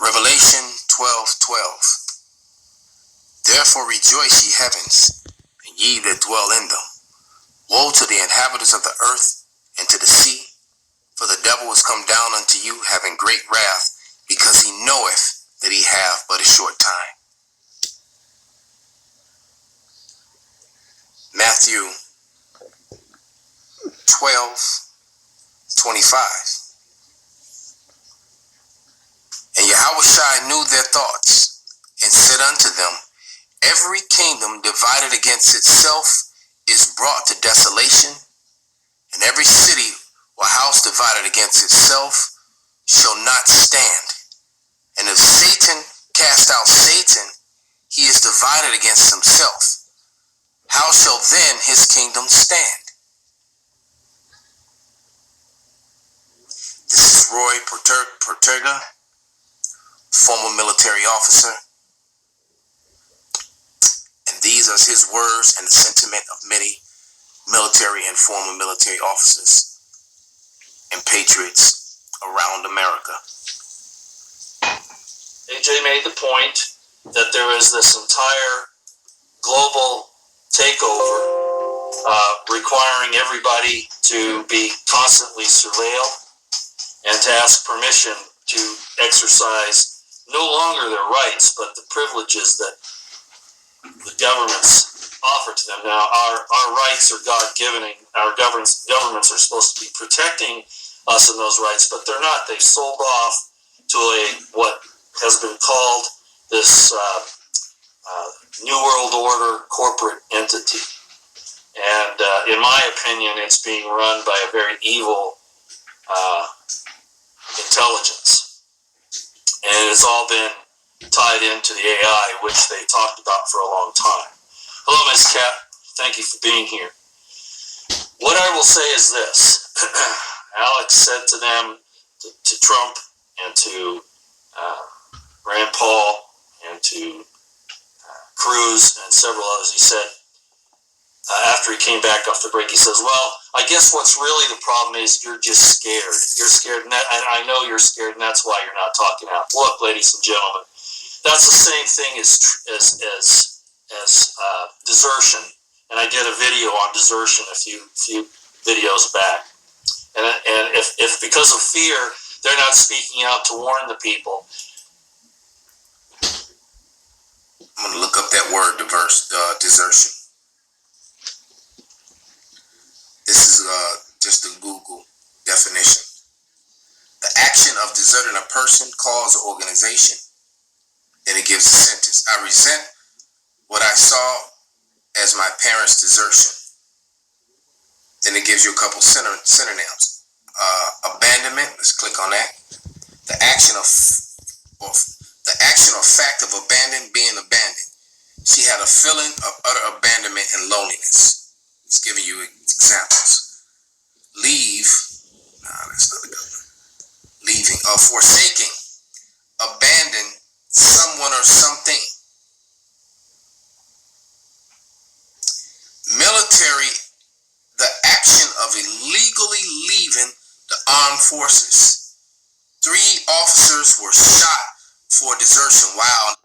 Revelation 12:12. Therefore rejoice, ye heavens, and ye that dwell in them. Woe to the inhabitants of the earth and to the sea, for the devil is come down unto you, having great wrath, because he knoweth that he hath but a short time. Matthew 12:25. And Yahushua knew their thoughts, and said unto them, every kingdom divided against itself is brought to desolation, and every city or house divided against itself shall not stand. And if Satan cast out Satan, he is divided against himself. How shall then his kingdom stand? This is Roy Portega, former military officer, and these are his words and the sentiment of many military and former military officers and patriots around America. AJ made the point that there is this entire global takeover requiring everybody to be constantly surveilled and to ask permission to exercise no longer their rights, but the privileges that the governments offer to them. Now, our rights are God-given. Our governments are supposed to be protecting us in those rights, but they're not. They've sold off to what has been called this New World Order corporate entity. And in my opinion, it's being run by a very evil intelligence. And it's all been tied into the AI, which they talked about for a long time. Hello, Ms. Cap. Thank you for being here. What I will say is this. Alex said to them, to Trump and to Rand Paul and to Cruz and several others, he said, after he came back off the break, he says, well, I guess what's really the problem is you're just scared. You're scared, and I know you're scared, and that's why you're not talking out. Look, ladies and gentlemen, that's the same thing as desertion. And I did a video on desertion a few videos back. And if because of fear, they're not speaking out to warn the people. I'm going to look up that word, desertion. This is just a Google definition. The action of deserting a person, cause, or organization. Then it gives a sentence. I resent what I saw as my parents' desertion. Then it gives you a couple synonyms. Abandonment. Let's click on that. The action or fact of being abandoned. She had a feeling of utter abandonment and loneliness. It's giving you examples. Leave. That's not a good one. Leaving. Forsaking. Abandon someone or something. Military. The action of illegally leaving the armed forces. 3 officers were shot for desertion while